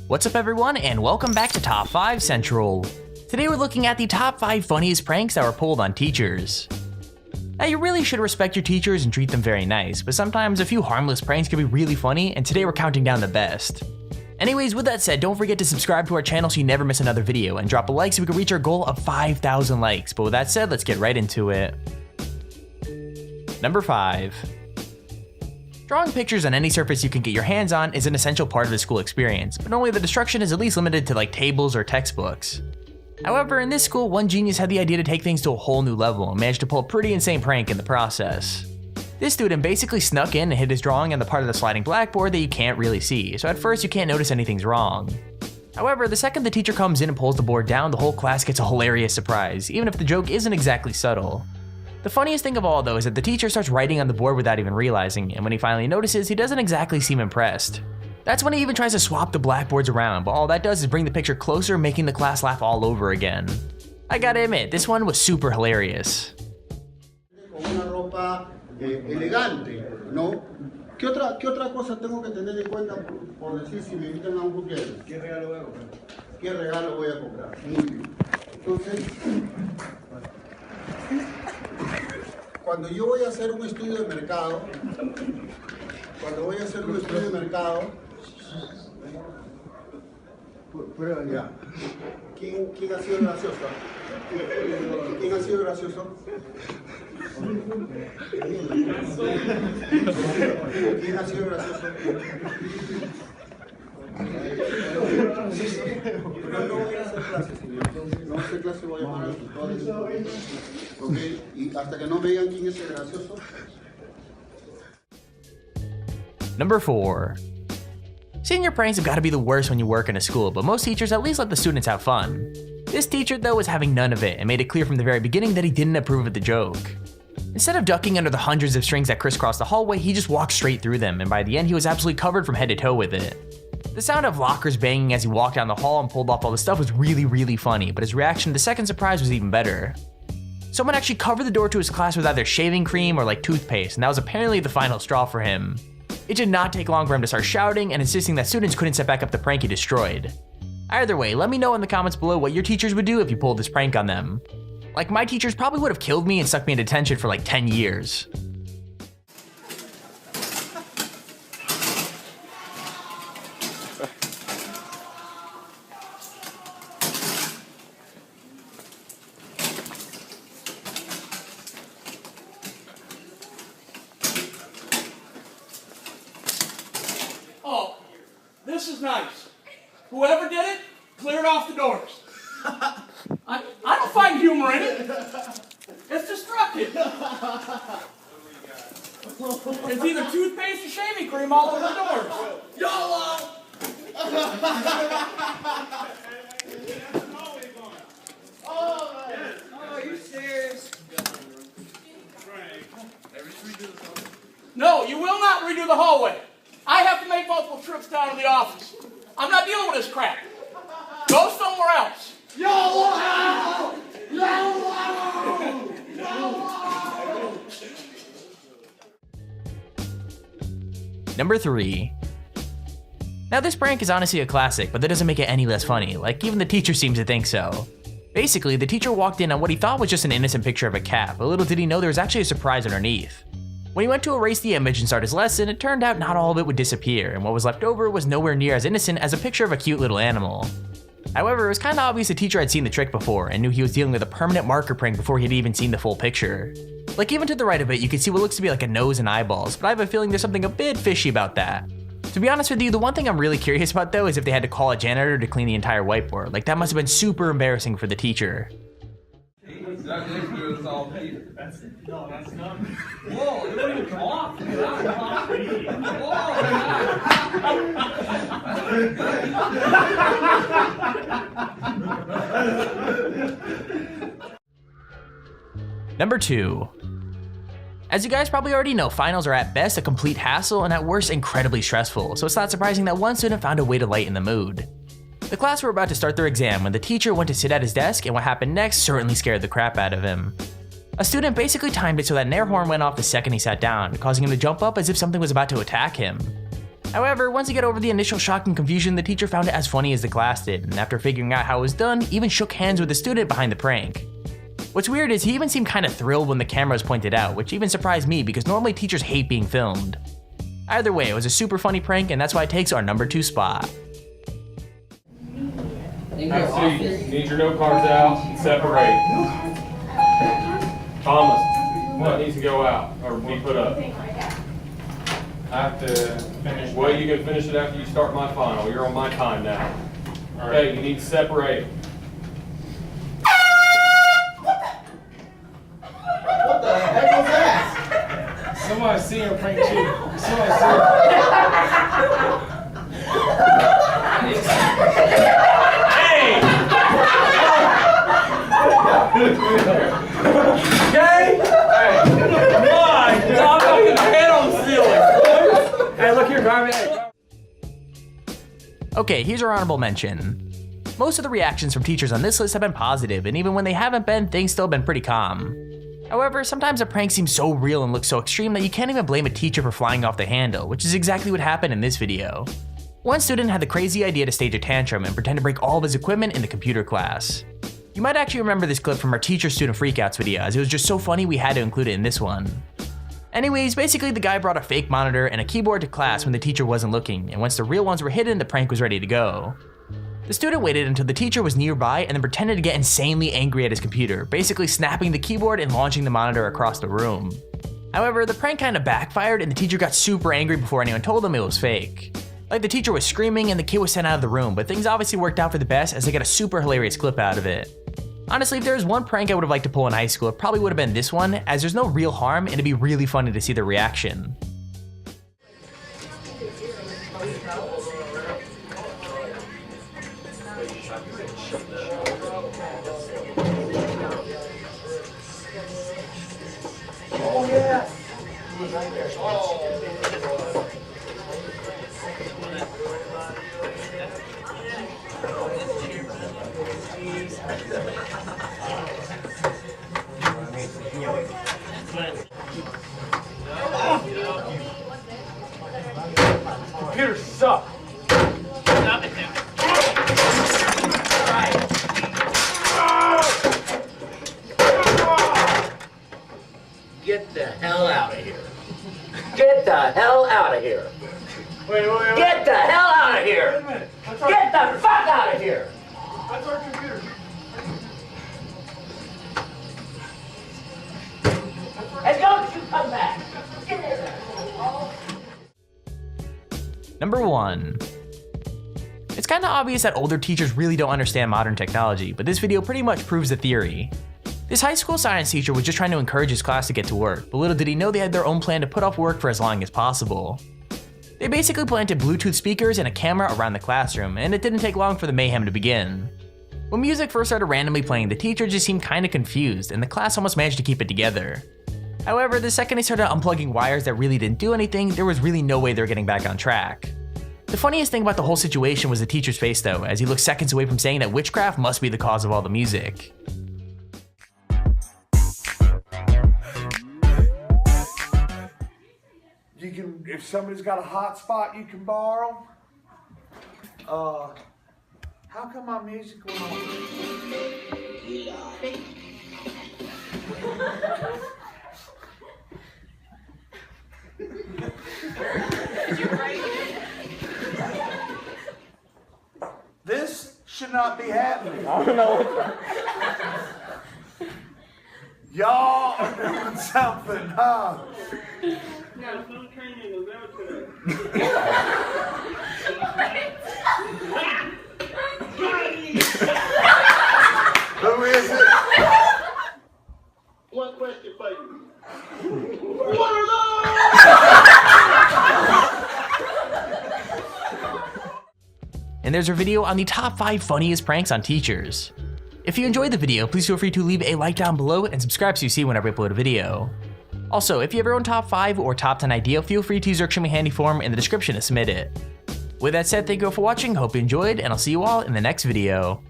What's up everyone, and welcome back to Top 5 Central. Today we're looking at the top 5 funniest pranks that were pulled on teachers. Now you really should respect your teachers and treat them very nice, but sometimes a few harmless pranks can be really funny, and today we're counting down the best. Anyways, with that said, don't forget to subscribe to our channel so you never miss another video, and drop a like so we can reach our goal of 5,000 likes. But with that said, let's get right into it. Number 5. Drawing pictures on any surface you can get your hands on is an essential part of the school experience, but normally the destruction is at least limited to like tables or textbooks. However, in this school, one genius had the idea to take things to a whole new level and managed to pull a pretty insane prank in the process. This student basically snuck in and hid his drawing on the part of the sliding blackboard that you can't really see, so at first you can't notice anything's wrong. However, the second the teacher comes in and pulls the board down, the whole class gets a hilarious surprise, even if the joke isn't exactly subtle. The funniest thing of all though is that the teacher starts writing on the board without even realizing, and when he finally notices, he doesn't exactly seem impressed. That's when he even tries to swap the blackboards around, but all that does is bring the picture closer, making the class laugh all over again. I gotta admit, this one was super hilarious. Elegante, ¿no? ¿Qué otra cosa tengo que tener en cuenta por decir si me invitan a un cumpleaños? ¿Qué regalo voy a comprar? ¿Qué regalo voy a comprar? Muy bien. Entonces, cuando yo voy a hacer un estudio de mercado, prueba ya. ¿Quién ha sido gracioso? ¿Quién ha sido gracioso? ¿Quién ha sido gracioso? Pero no voy a hacer clase, señor. No voy a hacer clase, voy a llamar a los tutores. ¿Ok? Y hasta que no me digan quién es el gracioso. Number 4. Senior pranks have got to be the worst when you work in a school, but most teachers at least let the students have fun. This teacher though was having none of it and made it clear from the very beginning that he didn't approve of the joke. Instead of ducking under the hundreds of strings that crisscrossed the hallway, he just walked straight through them, and by the end he was absolutely covered from head to toe with it. The sound of lockers banging as he walked down the hall and pulled off all the stuff was really funny, but his reaction to the second surprise was even better. Someone actually covered the door to his class with either shaving cream or like toothpaste, and that was apparently the final straw for him. It did not take long for him to start shouting and insisting that students couldn't set back up the prank he destroyed. Either way, let me know in the comments below what your teachers would do if you pulled this prank on them. Like, my teachers probably would have killed me and stuck me in detention for like 10 years. Oh, this is nice. Whoever did it, cleared off the doors. I don't find humor in it. It's destructive. It's either toothpaste or shaving cream all over the doors. YOLO! Oh, you serious? No, you will not redo the hallway. I have to make multiple trips down to the office. I'm not dealing with this crap. Go somewhere else. YOLO! YOLO! YOLO! Number 3. Now this prank is honestly a classic, but that doesn't make it any less funny, like even the teacher seems to think so. Basically, the teacher walked in on what he thought was just an innocent picture of a cat, but little did he know there was actually a surprise underneath. When he went to erase the image and start his lesson, it turned out not all of it would disappear, and what was left over was nowhere near as innocent as a picture of a cute little animal. However, it was kinda obvious the teacher had seen the trick before and knew he was dealing with a permanent marker prank before he had even seen the full picture. Like, even to the right of it, you can see what looks to be like a nose and eyeballs, but I have a feeling there's something a bit fishy about that. To be honest with you, the one thing I'm really curious about though is if they had to call a janitor to clean the entire whiteboard. Like, that must have been super embarrassing for the teacher. No, that's not. Whoa, it didn't even come off. Number 2. As you guys probably already know, finals are at best a complete hassle and at worst incredibly stressful, so it's not surprising that one student found a way to lighten the mood. The class were about to start their exam when the teacher went to sit at his desk, and what happened next certainly scared the crap out of him. A student basically timed it so that an air horn went off the second he sat down, causing him to jump up as if something was about to attack him. However, once he got over the initial shock and confusion, the teacher found it as funny as the class did, and after figuring out how it was done, even shook hands with the student behind the prank. What's weird is he even seemed kinda thrilled when the camera was pointed out, which even surprised me because normally teachers hate being filmed. Either way, it was a super funny prank, and that's why it takes our number 2 spot. Need your note cards out and separate. Thomas, what needs to go out or be put up? I have to finish. Well, you can finish it after you start my final. You're on my time now. All right. Okay, you need to separate. What the heck was that? Somebody see her prank too. Somebody see her. Hey! Okay? Hey, come on! Stop putting your head on the ceiling! Hey, look here, Garvey. Okay, here's our honorable mention. Most of the reactions from teachers on this list have been positive, and even when they haven't been, things still have been pretty calm. However, sometimes a prank seems so real and looks so extreme that you can't even blame a teacher for flying off the handle, which is exactly what happened in this video. One student had the crazy idea to stage a tantrum and pretend to break all of his equipment in the computer class. You might actually remember this clip from our teacher-student freakouts video, as it was just so funny we had to include it in this one. Anyways, basically the guy brought a fake monitor and a keyboard to class when the teacher wasn't looking, and once the real ones were hidden, the prank was ready to go. The student waited until the teacher was nearby and then pretended to get insanely angry at his computer, basically snapping the keyboard and launching the monitor across the room. However, the prank kinda backfired and the teacher got super angry before anyone told him it was fake. Like, the teacher was screaming and the kid was sent out of the room, but things obviously worked out for the best as they got a super hilarious clip out of it. Honestly, if there was one prank I would have liked to pull in high school, it probably would have been this one, as there's no real harm and it'd be really funny to see the reaction. Computers suck. Get the hell out of here. Get the hell out of here. Wait. Get the hell out of here. Wait a minute. Get the fuck out of here. That's our computer. And don't you come back. Get there. Number 1. It's kinda obvious that older teachers really don't understand modern technology, but this video pretty much proves the theory. This high school science teacher was just trying to encourage his class to get to work, but little did he know they had their own plan to put off work for as long as possible. They basically planted Bluetooth speakers and a camera around the classroom, and it didn't take long for the mayhem to begin. When music first started randomly playing, the teacher just seemed kinda confused, and the class almost managed to keep it together. However, the second they started unplugging wires that really didn't do anything, there was really no way they were getting back on track. The funniest thing about the whole situation was the teacher's face though, as he looked seconds away from saying that witchcraft must be the cause of all the music. You can, if somebody's got a hot spot you can borrow. How come my music went on? This should not be happening. I don't know. Y'all are doing something, huh? Yeah, some training in the military. Who is it? One question for you. And there's our video on the top 5 funniest pranks on teachers. If you enjoyed the video, please feel free to leave a like down below and subscribe so you see whenever I upload a video. Also, if you have your own top 5 or top 10 idea, feel free to use our extremely handy form in the description to submit it. With that said, thank you all for watching, hope you enjoyed, and I'll see you all in the next video.